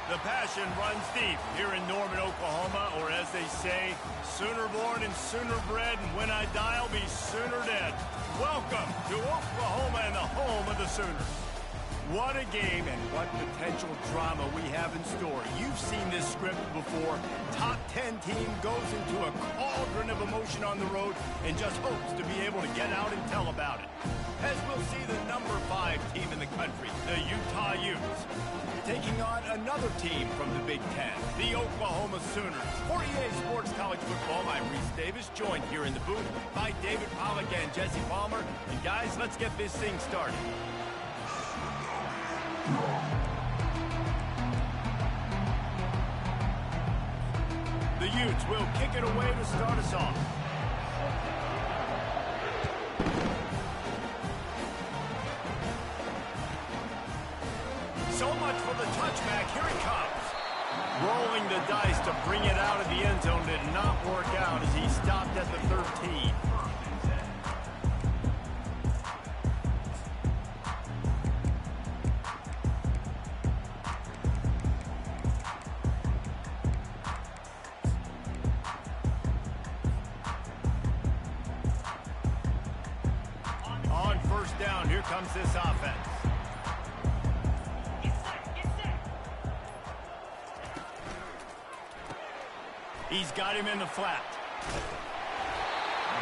The passion runs deep here in Norman, Oklahoma, or as they say, sooner born and sooner bred, and when I die, I'll be sooner dead. Welcome to Oklahoma and the home of the Sooners. What a game and what potential drama we have in store. You've seen this script before. Top 10 team goes into a cauldron of emotion on the road and just hopes to be able to get out and tell about it. As we'll see the number 5 team in the country, the Utah Utes, taking on another team from the Big Ten, the Oklahoma Sooners. For EA Sports College Football, I'm Reese Davis, joined here in the booth by David Pollack and Jesse Palmer. And guys, let's get this thing started. The Utes will kick it away to start us off. So much for the touchback. Here he comes. Rolling the dice to bring it out of the end zone did not work out as he stopped at the 13. On first down, here comes this offense. He's got him in the flat.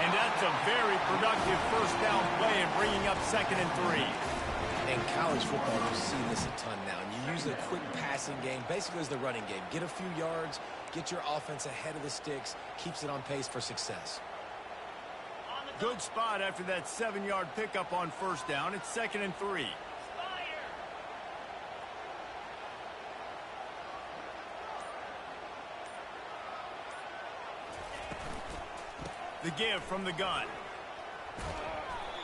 And that's a very productive first down play and bringing up 2nd and 3. In college football, you see this a ton now. And you use a quick passing game, basically as the running game. Get a few yards, get your offense ahead of the sticks, keeps it on pace for success. Good spot after that 7-yard pickup on first down. It's 2nd and 3. The give from the gun.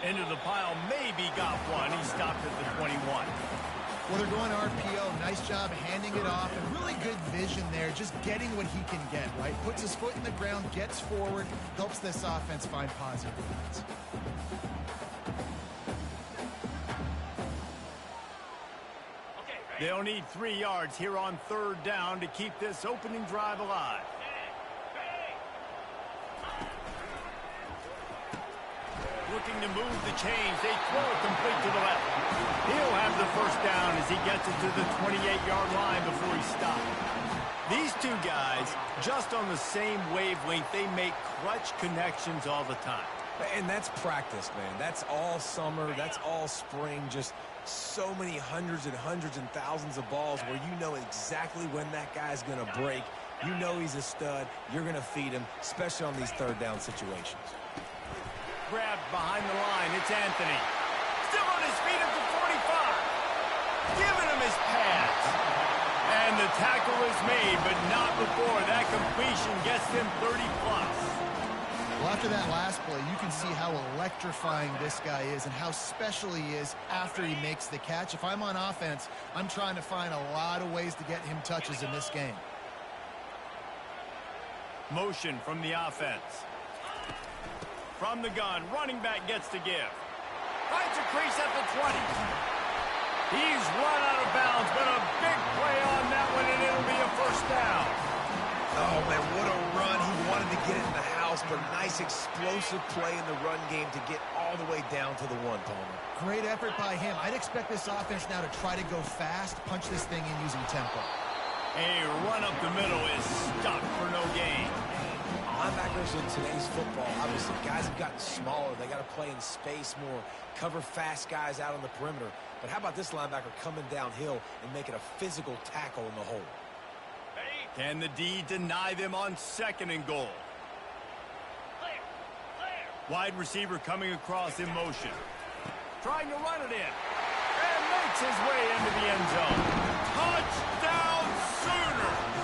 Into the pile, maybe got one. He stopped at the 21. Well, they're going RPO. Nice job handing it off, and really good vision there, just getting what he can get, right? Puts his foot in the ground, gets forward, helps this offense find positive points. They'll need 3 yards here on third down to keep this opening drive alive. Looking to move the chains. They throw it complete to the left. He'll have the first down as he gets it to the 28-yard line before he stops. These two guys, just on the same wavelength, they make clutch connections all the time. And that's practice, man. That's all summer. That's all spring. Just so many hundreds and thousands of balls where you know exactly when that guy's going to break. You know he's a stud. You're going to feed him, especially on these third down situations. Grabbed behind the line. It's Anthony. Still on his feet at the 45. Giving him his pads. And the tackle is made, but not before that completion gets them 30-plus. Well, after that last play, you can see how electrifying this guy is and how special he is after he makes the catch. If I'm on offense, I'm trying to find a lot of ways to get him touches in this game. Motion from the offense. From the gun, running back gets to give. Finds a crease at the 20. He's run out of bounds, but a big play on that one, and it'll be a first down. Oh, man, what a run. He wanted to get it in the house, but nice explosive play in the run game to get all the way down to the 1, Palmer. Great effort by him. I'd expect this offense now to try to go fast, punch this thing in using tempo. A run up the middle is stuck for no gain. Linebackers in today's football, obviously, guys have gotten smaller. They got to play in space more, cover fast guys out on the perimeter. But how about this linebacker coming downhill and making a physical tackle in the hole? Can the D deny them on 2nd and goal? Wide receiver coming across in motion. Trying to run it in. And makes his way into the end zone. Touchdown Sooners!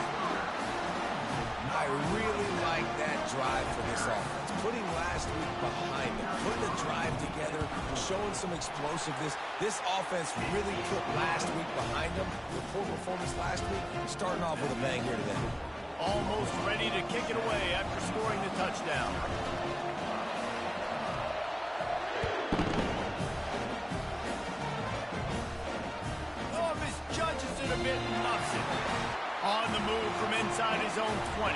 I really like that drive for this offense. Putting last week behind them, putting the drive together, showing some explosiveness. This offense really put last week behind them. The poor performance last week, starting off with a bang here today. Almost ready to kick it away after scoring the touchdown. Oh, misjudges it a bit and muffs it. On the move from inside his own 20.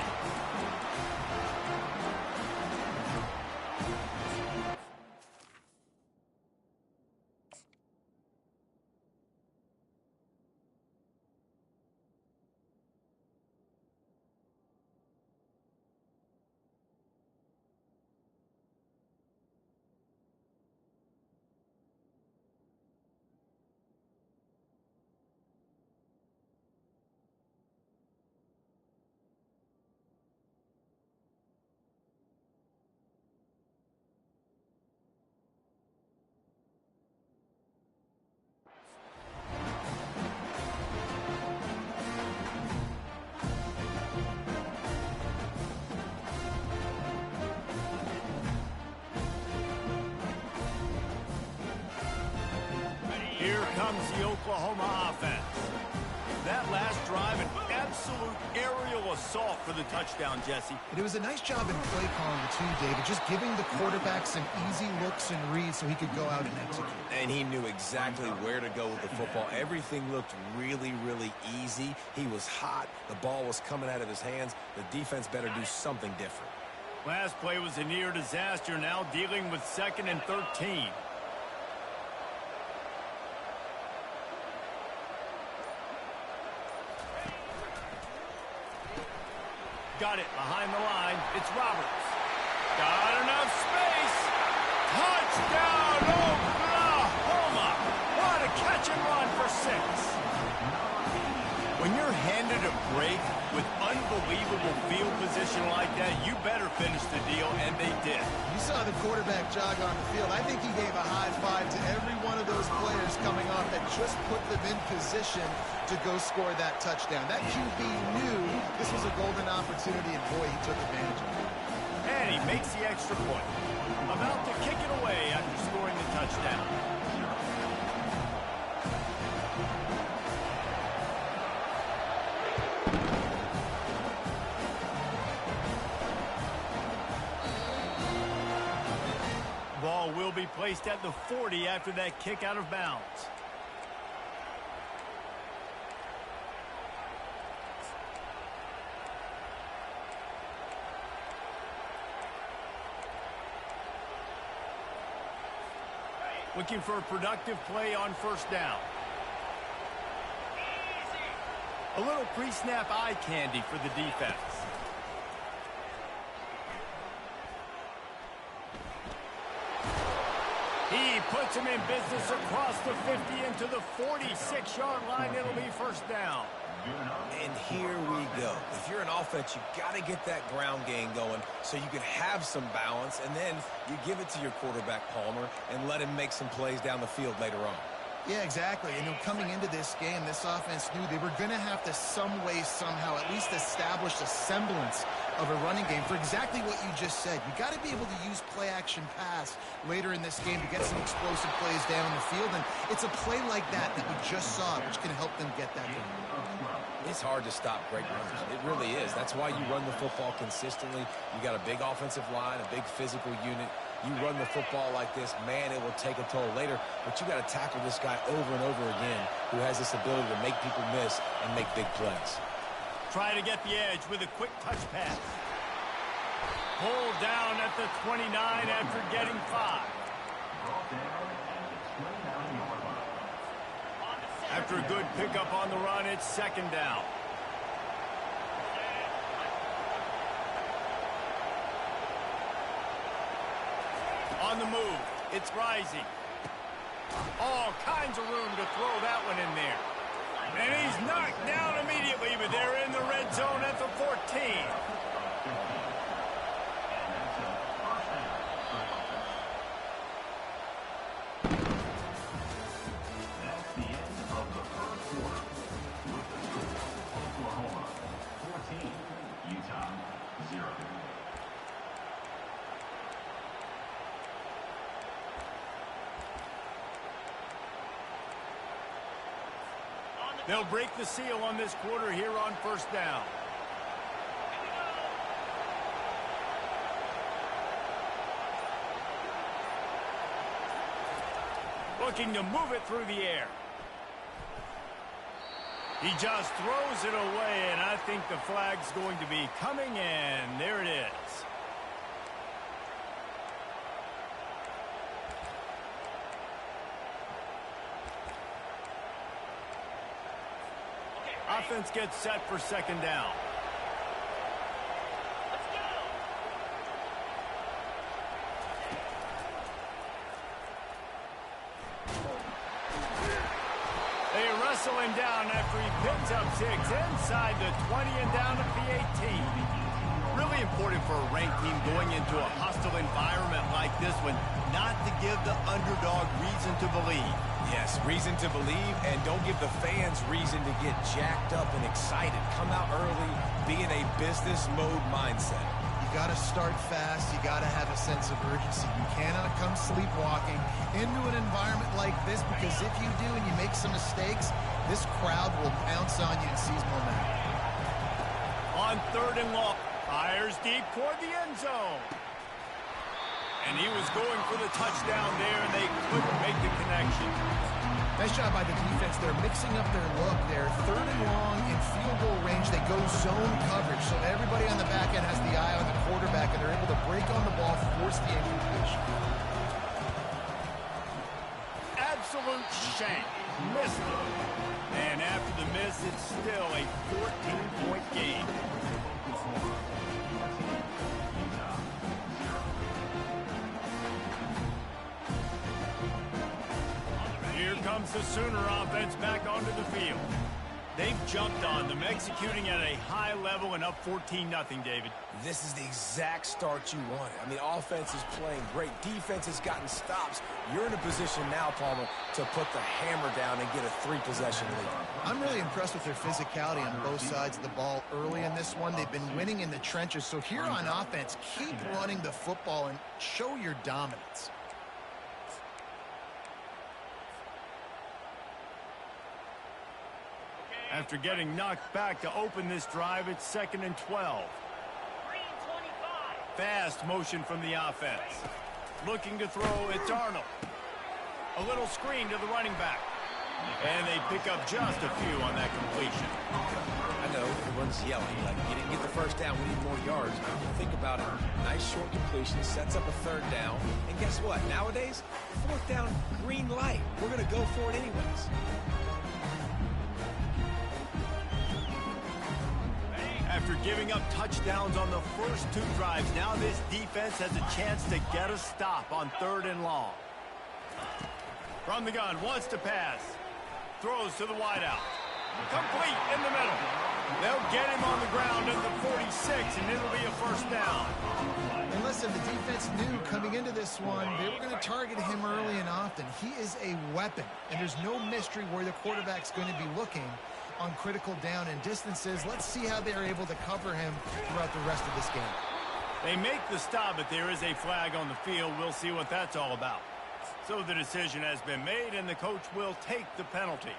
Here comes the Oklahoma offense. That last drive, an absolute aerial assault for the touchdown, Jesse. And it was a nice job in play calling, too, David, just giving the quarterback some easy looks and reads so he could go out and execute. And he knew exactly where to go with the football. Everything looked really, really easy. He was hot. The ball was coming out of his hands. The defense better do something different. Last play was a near disaster, now dealing with 2nd and 13. Got it behind the line. It's Roberts. Got enough space. Touchdown, Oklahoma. What a catch and run for 6. When you're handed a break with unbelievable field position like that, you better finish the deal, and they did. You saw the quarterback jog on the field. I think he gave a high five to every one of those players coming off that just put them in position to go score that touchdown. That QB knew this was a golden opportunity, and boy, he took advantage of it. And he makes the extra point. About to kick it away after scoring the touchdown. Ball will be placed at the 40 after that kick out of bounds. Looking for a productive play on 1st down. A little pre-snap eye candy for the defense. He puts him in business across the 50 into the 46-yard line. It'll be 1st down. And here we go. If you're an offense, you got to get that ground game going so you can have some balance, and then you give it to your quarterback, Palmer, and let him make some plays down the field later on. Yeah, exactly. And coming into this game, this offense knew they were going to have to some way, somehow, at least establish a semblance of a running game for exactly what you just said. You got to be able to use play-action pass later in this game to get some explosive plays down the field, and it's a play like that that we just saw, which can help them get that going. It's hard to stop great runners. It really is. That's why you run the football consistently. You got a big offensive line, a big physical unit. You run the football like this, man, it will take a toll later. But you got to tackle this guy over and over again who has this ability to make people miss and make big plays. Try to get the edge with a quick touch pass. Pulled down at the 29 after getting 5. After a good pickup on the run, it's 2nd down. On the move, it's Rising. All kinds of room to throw that one in there. And he's knocked down immediately, but they're in the red zone at the 14. That's the end of the 1st quarter. With the score, Oklahoma 14, Utah 0. They'll break the seal on this quarter here on 1st down. Looking to move it through the air. He just throws it away, and I think the flag's going to be coming in. There it is. Offense gets set for second down. They wrestle him down after he picks up 6 inside the 20 and down at the 18. Really important for a ranked team going into a hostile environment like this one not to give the underdog reason to believe. Yes, reason to believe, and don't give the fans reason to get jacked up and excited. Come out early, be in a business mode mindset. You got to start fast. You got to have a sense of urgency. You cannot come sleepwalking into an environment like this, because if you do and you make some mistakes, this crowd will pounce on you and seize momentum. On 3rd and long, fires deep toward the end zone. And he was going for the touchdown there, and they couldn't make the connection. Nice job by the defense. They're mixing up their look there. 3rd and long in field goal range. They go zone coverage, so everybody on the back end has the eye on the quarterback, and they're able to break on the ball, force the incompletion. Absolute shame. Missed it. And after the miss, it's still a 14-point game. Here comes the Sooner offense back onto the field. They've jumped on them, executing at a high level and up 14-0, David. This is the exact start you wanted. I mean, offense is playing great. Defense has gotten stops. You're in a position now, Palmer, to put the hammer down and get a 3-possession lead. I'm really impressed with their physicality on both sides of the ball early in this one. They've been winning in the trenches. So here on offense, keep running the football and show your dominance. After getting knocked back to open this drive, it's 2nd and 12. Fast motion from the offense. Looking to throw, it's Arnold. A little screen to the running back. And they pick up just a few on that completion. I know, everyone's yelling, like, you didn't get the first down, we need more yards. Think about it. Nice short completion, sets up a 3rd down. And guess what? Nowadays, 4th down, green light. We're going to go for it anyways. After giving up touchdowns on the first 2 drives, now this defense has a chance to get a stop on 3rd and long. From the gun, wants to pass. Throws to the wideout. Complete in the middle. They'll get him on the ground at the 46, and it'll be a 1st down. And listen, the defense knew coming into this one, they were going to target him early and often. He is a weapon, and there's no mystery where the quarterback's going to be looking on critical down and distances. Let's see how they're able to cover him throughout the rest of this game. They make the stop, but there is a flag on the field. We'll see what that's all about. So the decision has been made, and the coach will take the penalty.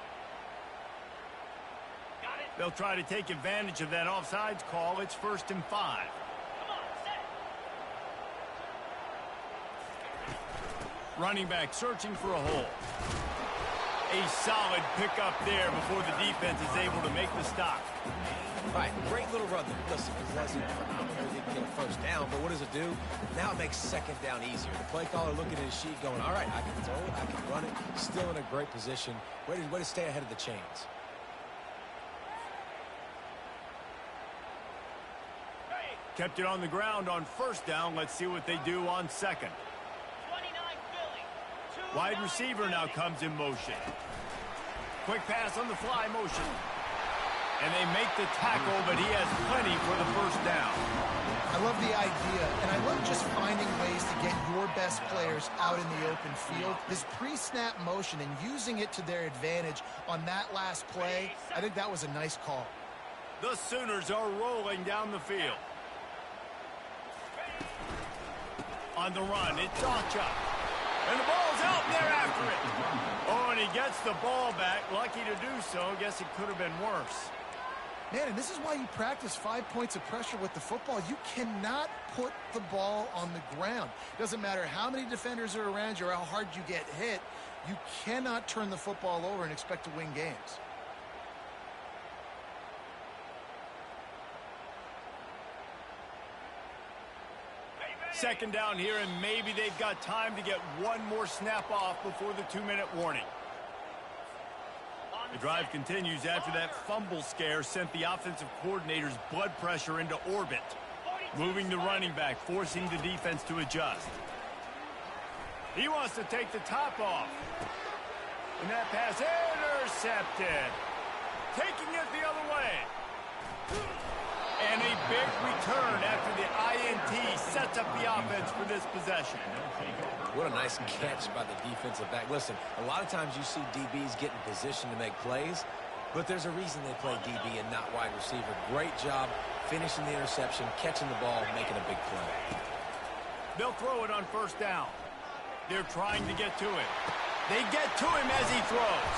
They'll try to take advantage of that offsides call. It's 1st and 5. Running back searching for a hole. A solid pickup there before the defense is able to make the stop. Right, great little run there. Listen, it wasn't phenomenal. He didn't get a 1st down, but what does it do? Now it makes 2nd down easier. The play caller looking at his sheet going, all right, I can throw it, I can run it. Still in a great position. Way to stay ahead of the chains. Kept it on the ground on 1st down. Let's see what they do on 2nd. Wide receiver now comes in motion. Quick pass on the fly motion. And they make the tackle, but he has plenty for the 1st down. I love the idea, and I love just finding ways to get your best players out in the open field. This pre-snap motion and using it to their advantage on that last play, I think that was a nice call. The Sooners are rolling down the field. On the run, it's Dawchuk. And the ball's out, and they're after it. Oh, and he gets the ball back. Lucky to do so. Guess it could have been worse. Man, and this is why you practice 5 points of pressure with the football. You cannot put the ball on the ground. Doesn't matter how many defenders are around you or how hard you get hit. You cannot turn the football over and expect to win games. Second down here, and maybe they've got time to get one more snap off before the 2-minute warning. The drive continues after that fumble scare sent the offensive coordinator's blood pressure into orbit. Moving the running back, forcing the defense to adjust. He wants to take the top off. And that pass intercepted. Taking it the other way. And a big return after the INT sets up the offense for this possession. What a nice catch by the defensive back. Listen, a lot of times you see DBs get in position to make plays, but there's a reason they play DB and not wide receiver. Great job finishing the interception, catching the ball, making a big play. They'll throw it on first down. They're trying to get to him. They get to him as he throws.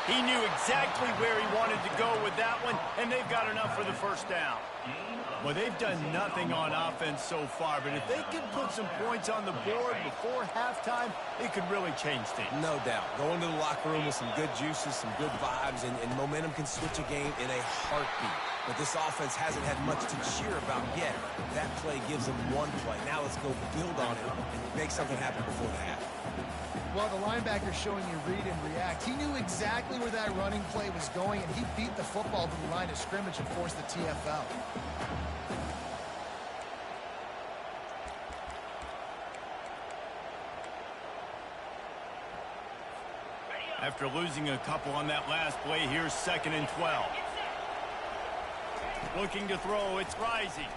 He knew exactly where he wanted to go with that one, and they've got enough for the first down. Well, they've done nothing on offense so far, but if they can put some points on the board before halftime, it could really change things. No doubt. Going to the locker room with some good juices, some good vibes, and momentum can switch a game in a heartbeat. But this offense hasn't had much to cheer about yet. That play gives them one play. Now let's go build on it and make something happen before the half. Well, the linebacker showing you read and react. He knew exactly where that running play was going, and he beat the football to the line of scrimmage and forced the TFL. After losing a couple on that last play, here's 2nd and 12. Looking to throw, it's Rising.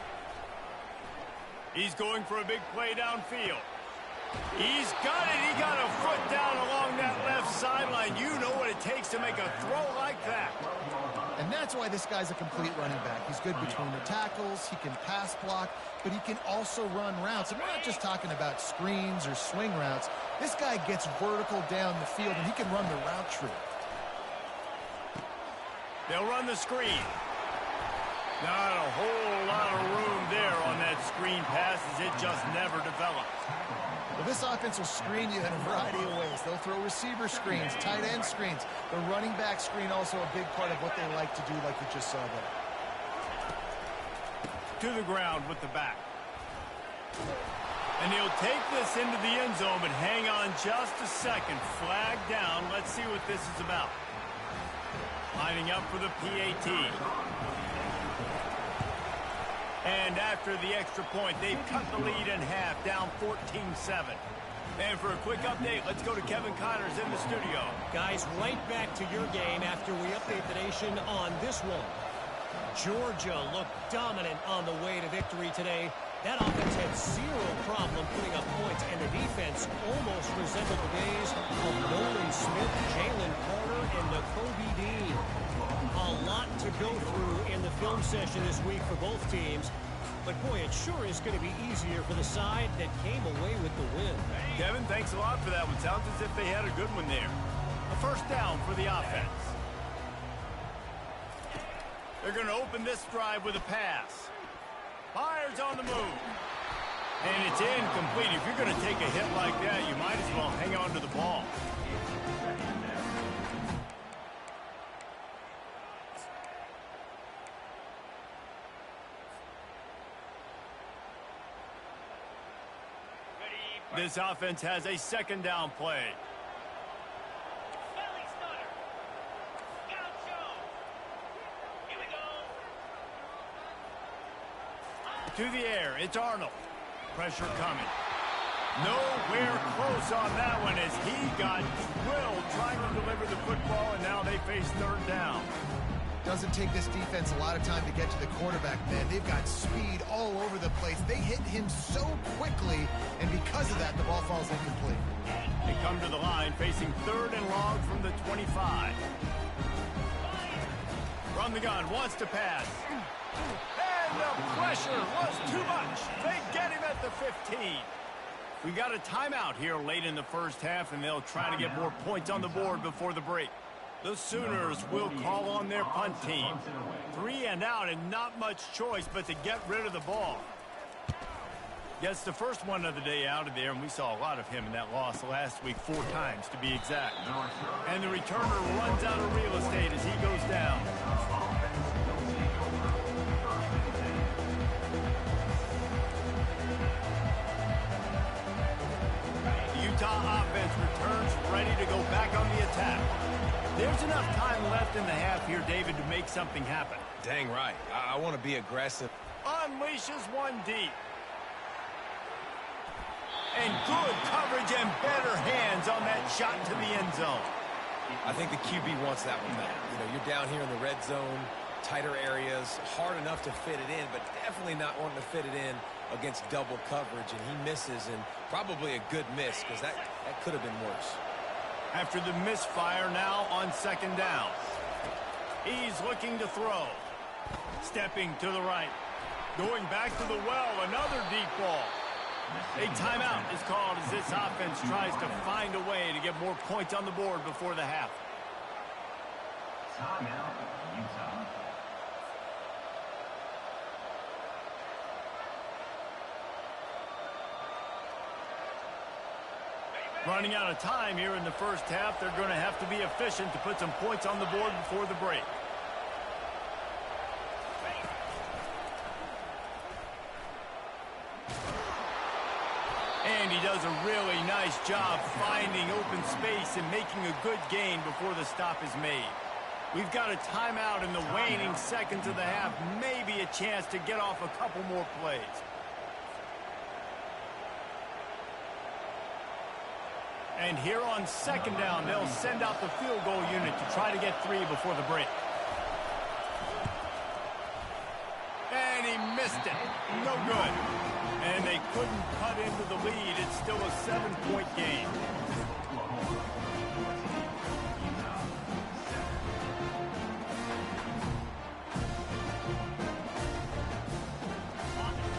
He's going for a big play downfield. He's got it. He got a foot down along that left sideline. You know what it takes to make a throw like that. And that's why this guy's a complete running back. He's good between the tackles. He can pass block, but he can also run routes. And we're not just talking about screens or swing routes. This guy gets vertical down the field, and he can run the route tree. They'll run the screen. Not a whole lot of room there on that screen pass as it just never developed. Well, this offense will screen you in a variety of ways. They'll throw receiver screens, tight end screens. The running back screen also a big part of what they like to do, like we just saw there. To the ground with the back. And he'll take this into the end zone, but hang on just a second. Flag down. Let's see what this is about. Lining up for the PAT. And after the extra point, they've cut the lead in half, down 14-7. And for a quick update, let's go to Kevin Connors in the studio. Guys, right back to your game after we update the nation on this one. Georgia looked dominant on the way to victory today. That offense had zero problem putting up points, and the defense almost resembled the days of Nolan Smith, Jalen Carter, and Nakobe Dean. A lot to go through in the film session this week for both teams. But, boy, it sure is going to be easier for the side that came away with the win. Kevin, thanks a lot for that one. Sounds as if they had a good one there. A first down for the offense. They're going to open this drive with a pass. Fires on the move. And it's incomplete. If you're going to take a hit like that, you might as well hang on to the ball. This offense has a second down play. To the air, it's Arnold. Pressure coming. Nowhere close on that one as he got drilled trying to deliver the football, and now they face third down. Doesn't take this defense a lot of time to get to the quarterback, man. They've got speed all over the place. They hit him so quickly, and because of that, the ball falls incomplete. They come to the line facing third and long from the 25. From the gun, wants to pass. And the pressure was too much. They get him at the 15. We got a timeout here late in the first half, and they'll try to get more points on the board before the break. The Sooners will call on their punt team. 3 and out and not much choice but to get rid of the ball. Gets the first one of the day out of there, and we saw a lot of him in that loss last week, 4 times to be exact. And the returner runs out of real estate as he goes down. offense returns ready to go back on the attack. There's enough time left in the half here, David, to make something happen. Dang right. I want to be aggressive. Unleashes one deep. And good coverage and better hands on that shot to the end zone. I think the QB wants that one back. You know, you're down here in the red zone, tighter areas, hard enough to fit it in, but definitely not wanting to fit it in against double coverage, and he misses, and probably a good miss because that could have been worse. After the misfire, now on second down. He's looking to throw. Stepping to the right. Going back to the well, another deep ball. A timeout is called as this offense tries to find a way to get more points on the board before the half. Timeout, Utah. Running out of time here in the first half, they're going to have to be efficient to put some points on the board before the break. And he does a really nice job finding open space and making a good gain before the stop is made. We've got a timeout in the waning seconds of the half, maybe a chance to get off a couple more plays. And here on second down, they'll send out the field goal unit to try to get 3 before the break. And he missed it. No good. And they couldn't cut into the lead. It's still a 7-point game.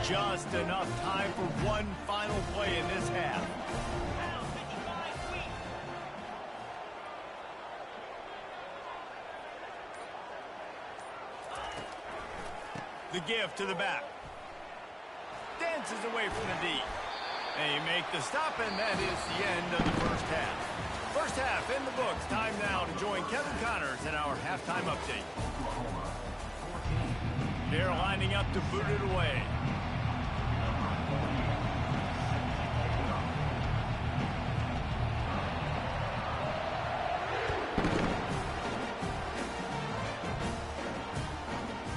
Just enough time for one final play in this half. The give to the back. Dances away from the D. They make the stop, and that is the end of the first half. First half in the books. Time now to join Kevin Connors in our halftime update. They're lining up to boot it away.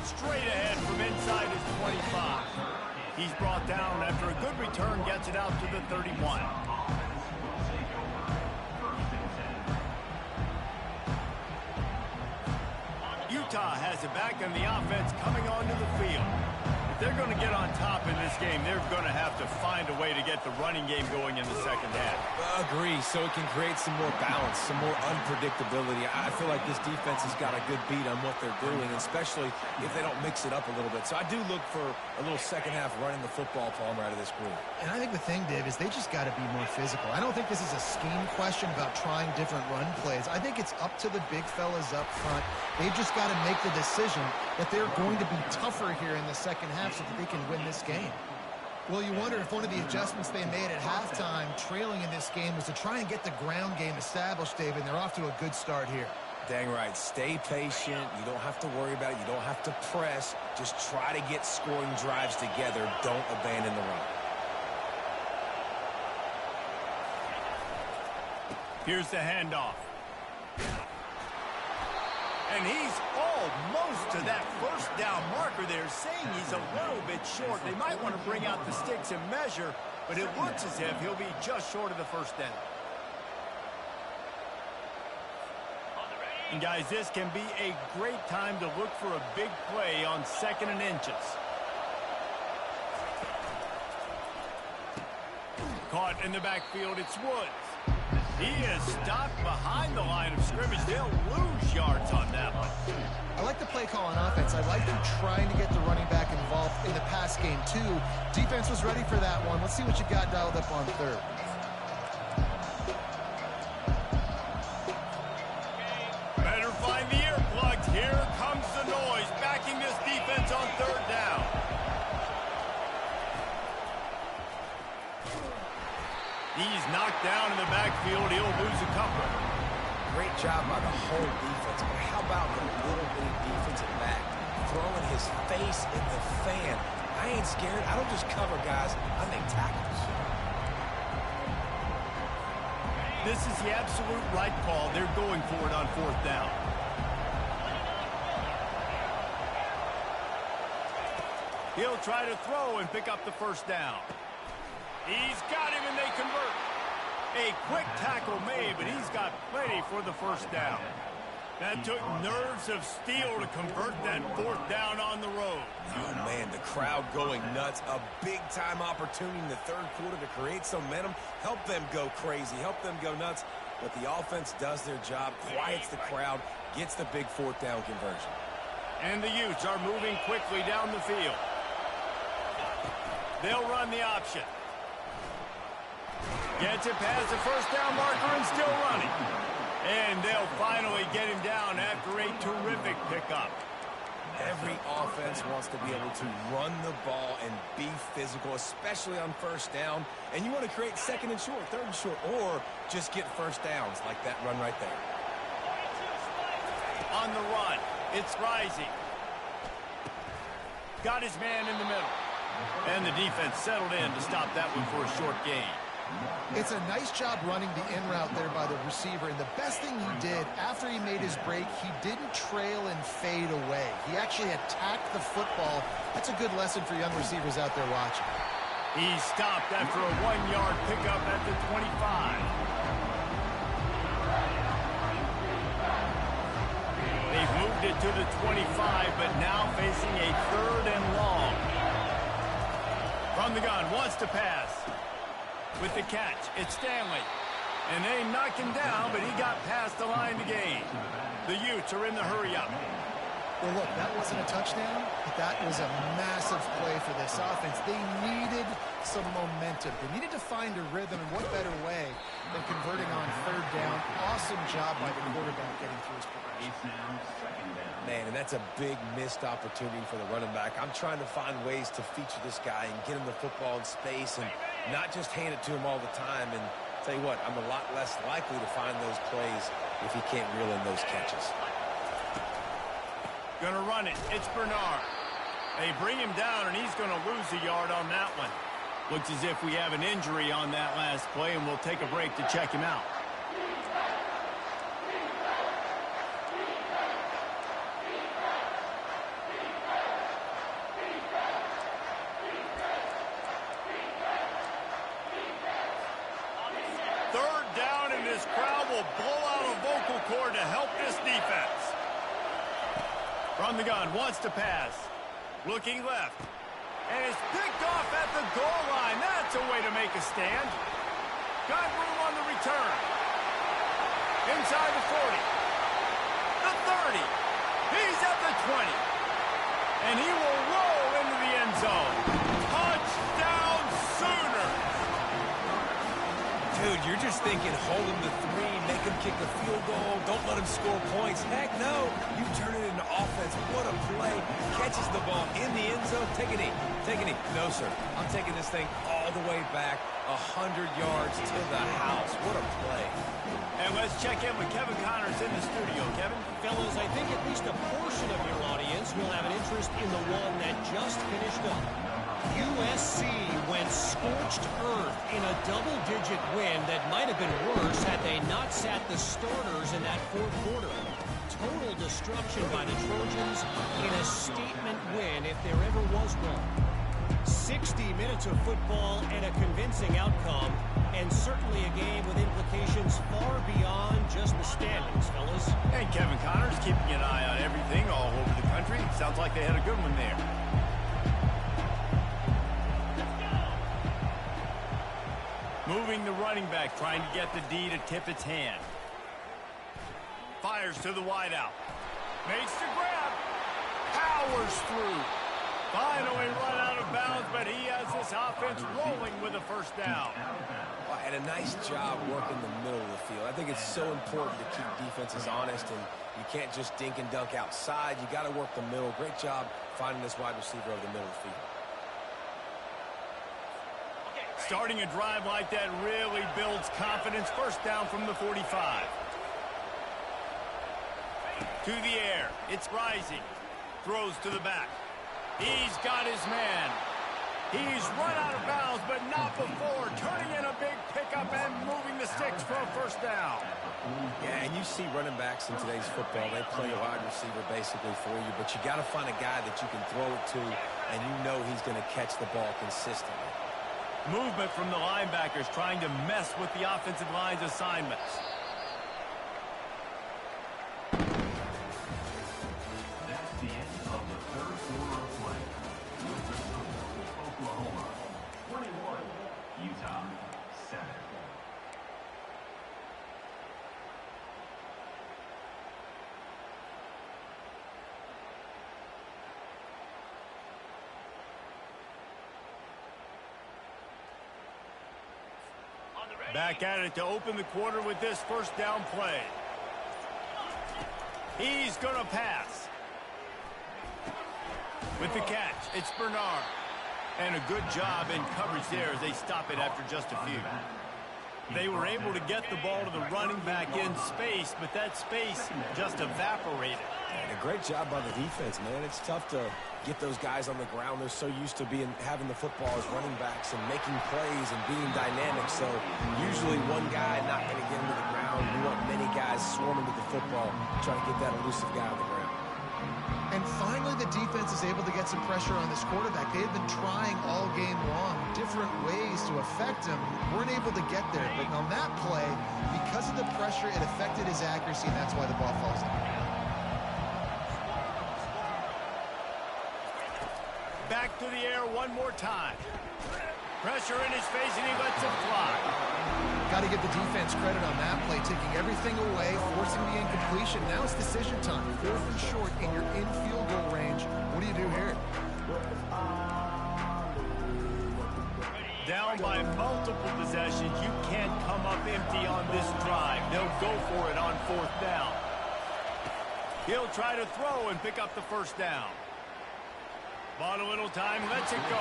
Straight ahead from inside his 25. He's brought down after a good return, gets it out to the 31. Utah has it back, and the offense coming onto the field. If they're going to get on top in this game, they're going to have to find a way to get the running game going in the second half. Agree, so it can create some more balance, some more unpredictability. I feel like this defense has got a good beat on what they're doing, especially if they don't mix it up a little bit. So I do look for a little second half running the football, Palmer, out of this group. And I think the thing, Dave, is they just got to be more physical. I don't think this is a scheme question about trying different run plays. I think it's up to the big fellas up front. They've just got to make the decision that they're going to be tougher here in the second half so that they can win this game. Well, you wonder if one of the adjustments they made at halftime, trailing in this game, was to try and get the ground game established, David, and they're off to a good start here. Dang right. Stay patient. You don't have to worry about it. You don't have to press. Just try to get scoring drives together. Don't abandon the run. Here's the handoff. And he's almost to that first down marker there, saying he's a little bit short. They might want to bring out the sticks and measure, but it looks as if he'll be just short of the first down. And guys, this can be a great time to look for a big play on 2nd and inches. Caught in the backfield, it's Woods. He is stopped behind the line of scrimmage. They'll lose yards on that one. I like the play call on offense. I like you trying to get the running back involved in the pass game, too. Defense was ready for that one. Let's see what you got dialed up on 3rd. Better find the earplugs. Here comes the noise, backing this defense on 3rd down. He's knocked down in the backfield. He'll lose a couple. Great job by the whole defense. But how about the little bitty defensive back throwing his face in the fan? I ain't scared. I don't just cover guys. I make tackles. This is the absolute right call. They're going for it on 4th down. He'll try to throw and pick up the 1st down. He's got him, and they convert. A quick tackle made, but he's got plenty for the 1st down. That took nerves of steel to convert that 4th down on the road. Oh, man, the crowd going nuts. A big-time opportunity in the 3rd quarter to create some momentum, help them go crazy, help them go nuts. But the offense does their job, quiets the crowd, gets the big 4th down conversion. And the Utes are moving quickly down the field. They'll run the option. Gets it past the 1st down marker and still running. And they'll finally get him down after a terrific pickup. Every offense wants to be able to run the ball and be physical, especially on 1st down. And you want to create 2nd and short, 3rd and short, or just get 1st downs like that run right there. On the run, it's Rising. Got his man in the middle. And the defense settled in to stop that one for a short gain. It's a nice job running the in route there by the receiver, and the best thing he did after he made his break, he didn't trail and fade away. He actually attacked the football. That's a good lesson for young receivers out there watching. He stopped after a 1-yard pickup at the 25. They've moved it to the 25, but now facing a 3rd and long. From the gun, wants to pass. With the catch, it's Stanley. And they knock him down, but he got past the line to gain. The Utes are in the hurry-up. Well, look, that wasn't a touchdown, but that was a massive play for this offense. They needed some momentum. They needed to find a rhythm, and what better way than converting on 3rd down. Awesome job by the quarterback getting through his progression. Man, and that's a big missed opportunity for the running back. I'm trying to find ways to feature this guy and get him the football in space and not just hand it to him all the time. And tell you what, I'm a lot less likely to find those plays if he can't reel in those catches. Gonna run it. It's Bernard. They bring him down, and he's gonna lose a yard on that one. Looks as if we have an injury on that last play, and we'll take a break to check him out. Blow out a vocal cord to help this defense. From the gun, wants to pass. Looking left. And it's picked off at the goal line. That's a way to make a stand. Got room on the return. Inside the 40. The 30. He's at the 20. And he will roll into the end zone. Touchdown Sooners! Dude, you're just thinking hold him to 3, make him kick a field goal, don't let him score points. Heck no, you turn it into offense. What a play. Catches the ball in the end zone. Take a knee. Take a knee. No, sir. I'm taking this thing all the way back 100 yards to the house. What a play. And let's check in with Kevin Connors in the studio. Kevin? Fellas, I think at least a portion of your audience will have an interest in the one that just finished up. USC went scorched earth in a double-digit win that might have been worse had they not sat the starters in that 4th quarter. Total destruction by the Trojans in a statement win if there ever was one. 60 minutes of football and a convincing outcome, and certainly a game with implications far beyond just the standings, fellas. And Kevin Connors keeping an eye on everything all over the country. Sounds like they had a good one there. Moving the running back, trying to get the D to tip its hand. Fires to the wideout. Makes the grab. Powers through. Finally run out of bounds, but he has this offense rolling with a 1st down. And a nice job working the middle of the field. I think it's so important to keep defenses honest, and you can't just dink and dunk outside. You got to work the middle. Great job finding this wide receiver over the middle of the field. Starting a drive like that really builds confidence. 1st down from the 45. To the air. It's Rising. Throws to the back. He's got his man. He's run out of bounds, but not before. Turning in a big pickup and moving the the sticks for a first down. Yeah, and you see running backs in today's football, they play a wide receiver basically for you, but you got to find a guy that you can throw it to, and you know he's going to catch the ball consistently. Movement from the linebackers trying to mess with the offensive line's assignments. That's the end of the third quarter of play. With the score, Oklahoma 21, Utah 7. Back at it to open the quarter with this first down play. He's going to pass. With the catch, it's Bernard. And a good job in coverage there as they stop it after just a few. They were able to get the ball to the running back in space, but that space just evaporated. And a great job by the defense, man. It's tough to get those guys on the ground. They're so used to having the football as running backs and making plays and being dynamic. So usually one guy not going to get into the ground. You want many guys swarming to the football, trying to get that elusive guy on the ground. And finally, the defense is able to get some pressure on this quarterback. They have been trying all game long different ways to affect him. Weren't able to get there. But on that play, because of the pressure, it affected his accuracy, and that's why the ball falls down. Back to the air one more time. Pressure in his face, and he lets it fly. Got to give the defense credit on that play, taking everything away, forcing the incompletion. Now it's decision time. 4th and short, and you're in field goal range. What do you do here? Down by multiple possessions, you can't come up empty on this drive. They'll go for it on 4th down. He'll try to throw and pick up the first down. Bought a little time, lets it go.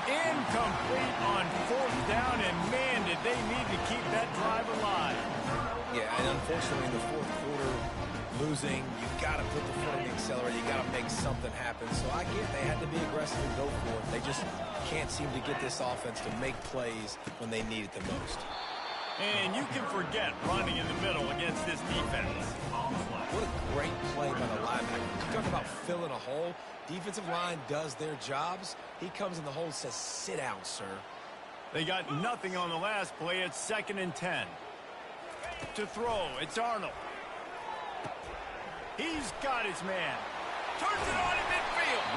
Incomplete on 4th down, and man, did they need to keep that drive alive. Yeah, and unfortunately in the 4th quarter, losing, you got to put the foot on the accelerator. You got to make something happen. So I get they had to be aggressive and go for it. They just can't seem to get this offense to make plays when they need it the most. And you can forget running in the middle against this defense. What a great play by the linebacker. You talk about filling a hole. Defensive line does their jobs. He comes in the hole and says, sit down, sir. They got nothing on the last play. It's 2nd and 10. To throw, it's Arnold. He's got his man. Turns it on in midfield.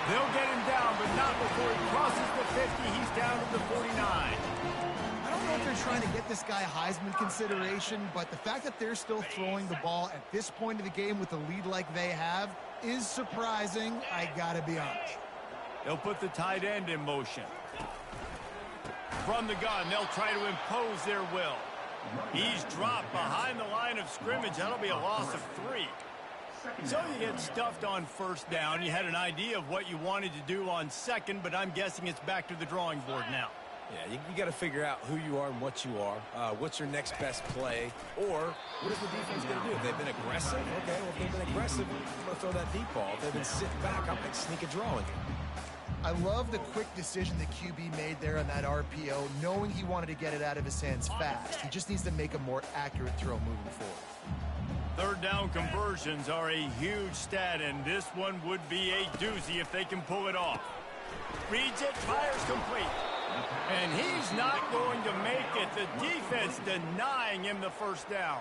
They'll get him down, but not before he crosses the 50. He's down to the 49. I don't know if they're trying to get this guy Heisman consideration, but the fact that they're still throwing the ball at this point of the game with a lead like they have is surprising, I gotta be honest. They'll put the tight end in motion. From the gun, they'll try to impose their will. He's dropped behind the line of scrimmage. That'll be a loss of 3. So you get stuffed on 1st down. You had an idea of what you wanted to do on 2nd, but I'm guessing it's back to the drawing board now. Yeah, you got to figure out who you are and what you are. What's your next best play? Or what is the defense going to do? If they've been aggressive, okay, well, if they've been aggressive, I'm going to throw that deep ball. If they've been sitting back, I might sneak a draw in here. I love the quick decision the QB made there on that RPO, knowing he wanted to get it out of his hands fast. He just needs to make a more accurate throw moving forward. 3rd down conversions are a huge stat, and this one would be a doozy if they can pull it off. Reads it, fires complete. And he's not going to make it. The defense denying him the 1st down.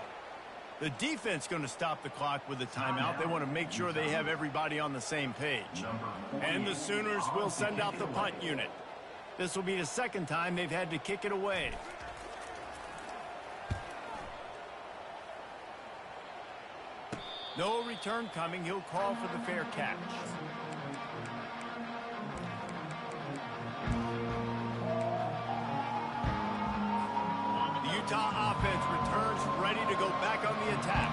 The defense going to stop the clock with a timeout. They want to make sure they have everybody on the same page. And the Sooners will send out the punt unit. This will be the 2nd time they've had to kick it away. No return coming. He'll call for the fair catch. Utah offense returns ready to go back on the attack.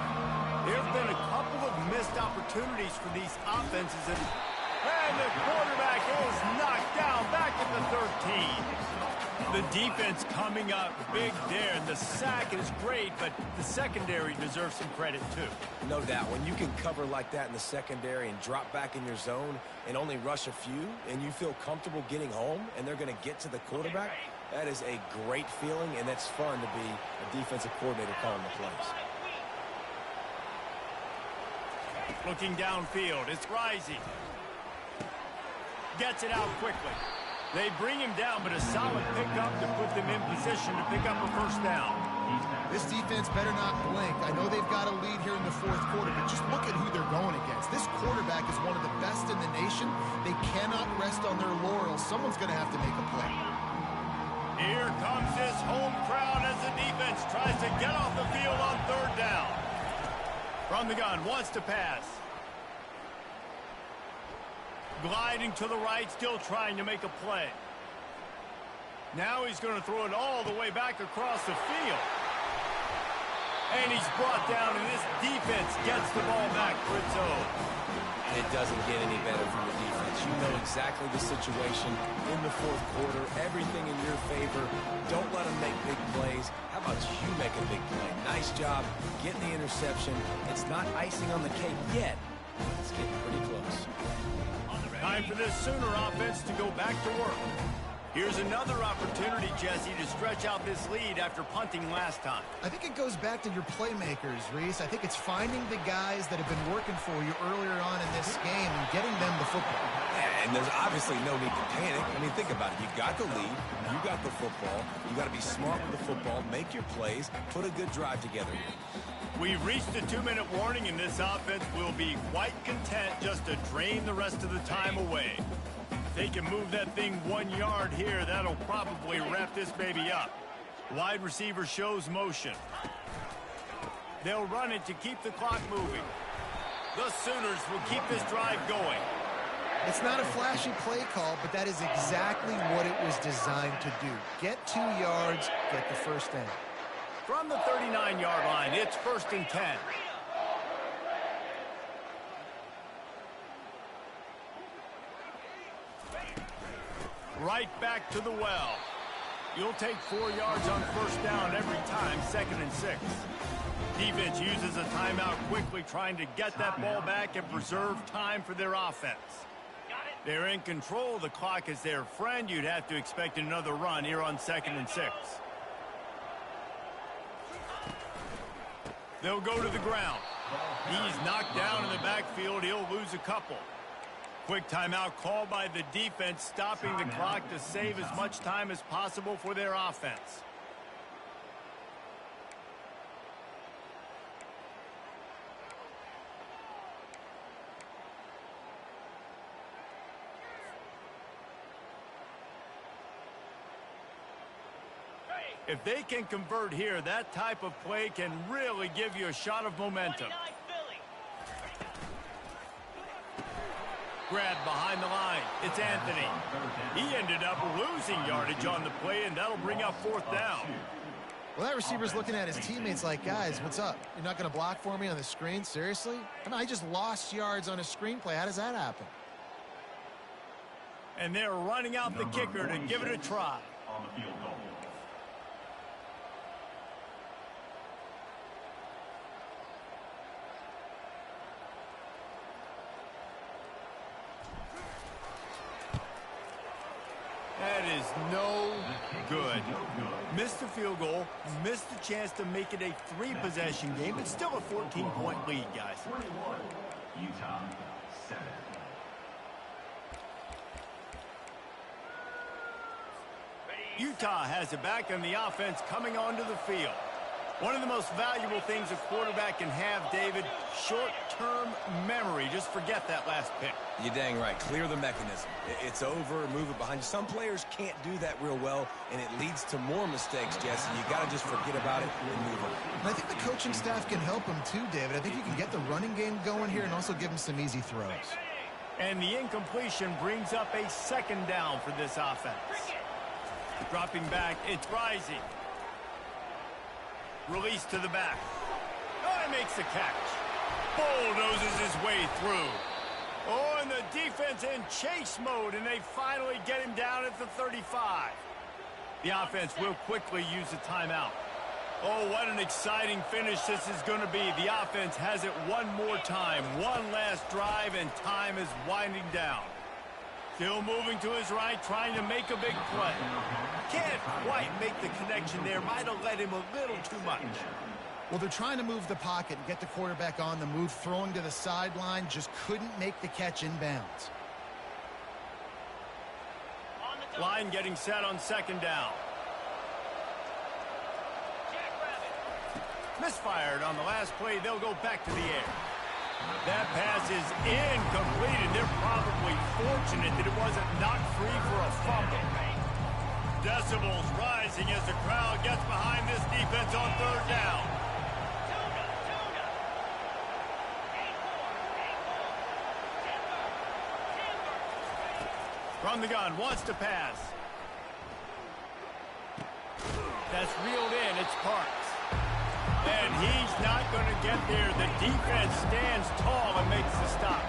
There have been a couple of missed opportunities for these offenses, and the quarterback is knocked down back at the 13. The defense coming up big there, and the sack is great, but the secondary deserves some credit too. No doubt. When you can cover like that in the secondary and drop back in your zone and only rush a few, and you feel comfortable getting home, and they're going to get to the quarterback, That is a great feeling, and it's fun to be a defensive coordinator calling the plays. Looking downfield, it's Risey. Gets it out quickly. They bring him down, but a solid pickup to put them in position to pick up a first down. This defense better not blink. I know they've got a lead here in the fourth quarter, but just look at who they're going against. This quarterback is one of the best in the nation. They cannot rest on their laurels. Someone's going to have to make a play. Here comes this home crowd as the defense tries to get off the field on third down. From the gun, wants to pass. Gliding to the right, still trying to make a play. Now he's going to throw it all the way back across the field. And he's brought down, and this defense gets the ball back for its own. And it doesn't get any better from the defense. You know exactly the situation in the fourth quarter. Everything in your favor. Don't let them make big plays. How about you make a big play? Nice job getting the interception. It's not icing on the cake yet. It's getting pretty close. Time for this Sooner offense to go back to work. Here's another opportunity, Jesse, to stretch out this lead after punting last time. I think it goes back to your playmakers, Reese. I think it's finding the guys that have been working for you earlier on in this game and getting them the football. Yeah, and there's obviously no need to panic. I mean, think about it. You got the lead. You got the football. You got to be smart with the football. Make your plays. Put a good drive together here. We've reached a 2-minute warning, and this offense will be quite content just to drain the rest of the time away. If they can move that thing 1 yard here, that'll probably wrap this baby up. Wide receiver shows motion. They'll run it to keep the clock moving. The Sooners will keep this drive going. It's not a flashy play call, but that is exactly what it was designed to do. Get 2 yards, get the first down. From the 39-yard line, it's 1st and 10. Right back to the well. You'll take 4 yards on first down every time, 2nd and 6. Defense uses a timeout quickly, trying to get that ball back and preserve time for their offense. They're in control. The clock is their friend. You'd have to expect another run here on 2nd and 6. They'll go to the ground. He's knocked down in the backfield. He'll lose a couple. Quick timeout called by the defense, stopping the clock to save as much time as possible for their offense. If they can convert here, that type of play can really give you a shot of momentum. Grabbed behind the line. It's Anthony. He ended up losing yardage on the play, and that'll bring up 4th down. Well, that receiver's looking at his teammates like, guys, what's up? You're not going to block for me on the screen? Seriously? I just lost yards on a screenplay. How does that happen? And they're running out the kicker to give it a try. On the field goal. That is no good. Missed the field goal, missed the chance to make it a 3-possession game. It's still a 14-point lead, guys. 41, Utah, 7. Utah has it back, and the offense coming onto the field. One of the most valuable things a quarterback can have, David, short-term memory. Just forget that last pick. You're dang right. Clear the mechanism. It's over. Move it behind you. Some players can't do that real well, and it leads to more mistakes, Jesse. You got to just forget about it and move on. And I think the coaching staff can help him too, David. I think you can get the running game going here and also give him some easy throws. And the incompletion brings up a 2nd down for this offense. Dropping back, it's Risey. Release to the back. Oh, he makes the catch. Bulldozes his way through. Oh, and the defense in chase mode, and they finally get him down at the 35. The offense will quickly use a timeout. Oh, what an exciting finish this is going to be. The offense has it one more time. One last drive, and time is winding down. Still moving to his right, trying to make a big play. Can't quite make the connection there. Might have let him a little too much. Well, they're trying to move the pocket and get the quarterback on the move, throwing to the sideline, just couldn't make the catch inbounds. Line getting set on second down. Misfired on the last play. They'll go back to the air. That pass is incomplete, and they're probably fortunate that it wasn't knocked free for a fumble. Decibels rising as the crowd gets behind this defense on third down. From the gun, wants to pass. That's reeled in. It's Parks. And he's not going to get there. The defense stands tall and makes the stop.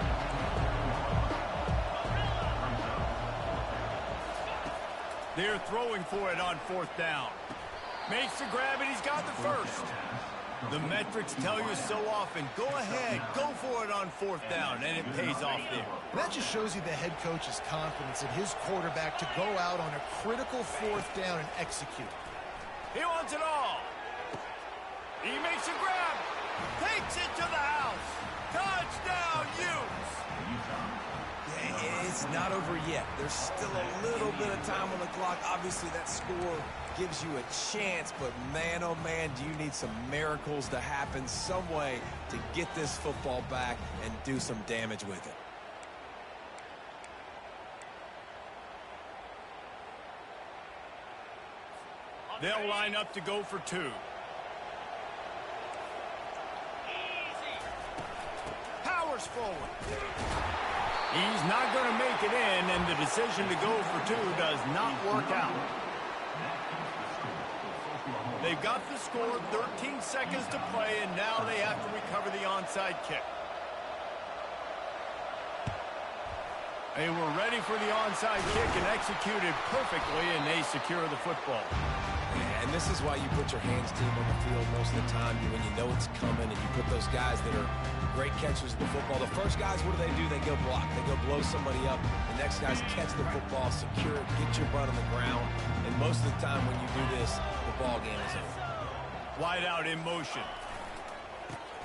They're throwing for it on fourth down. Makes the grab, and he's got the first. The metrics tell you so often, go ahead, go for it on fourth down, and it pays off there. That just shows you the head coach's confidence in his quarterback to go out on a critical fourth down and execute. He wants it all. He makes a grab. Takes it to the house. Touchdown, Utes. Yeah, it's not over yet. There's still a little bit of time on the clock. Obviously, that score gives you a chance, but man, oh man, do you need some miracles to happen some way to get this football back and do some damage with it. They'll line up to go for two. Powers forward. He's not going to make it in, and the decision to go for two does not work out. They've got the score, 13 seconds to play, and now they have to recover the onside kick. They were ready for the onside kick and executed perfectly, and they secure the football. And this is why you put your hands team on the field most of the time when you know it's coming, and you put those guys that are great catchers of the football. The first guys, what do? They go block. They go blow somebody up. The next guys catch the football, secure it, get your butt on the ground. And most of the time when you do this, the ball game is over. Wide out in motion.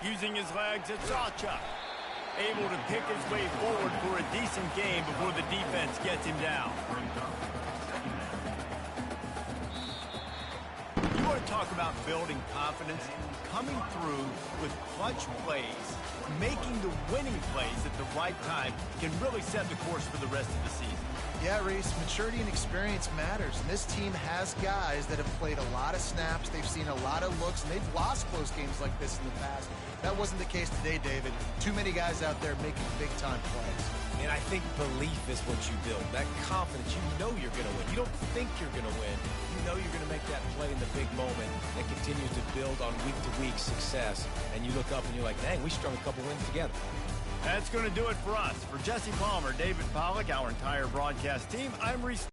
Using his legs, it's Sawchuk. Able to pick his way forward for a decent game before the defense gets him down. You want to talk about building confidence? Coming through with clutch plays, making the winning plays at the right time can really set the course for the rest of the season. Yeah, Reese, maturity and experience matters. And this team has guys that have played a lot of snaps. They've seen a lot of looks, and they've lost close games like this in the past. That wasn't the case today, David. Too many guys out there making big-time plays. And I think belief is what you build. That confidence, you know you're going to win. You don't think you're going to win. You know you're going to make that play in the big moment that continues to build on week-to-week success. And you look up and you're like, dang, we strung a couple wins together. That's going to do it for us. For Jesse Palmer, David Pollack, our entire broadcast team, I'm Reese.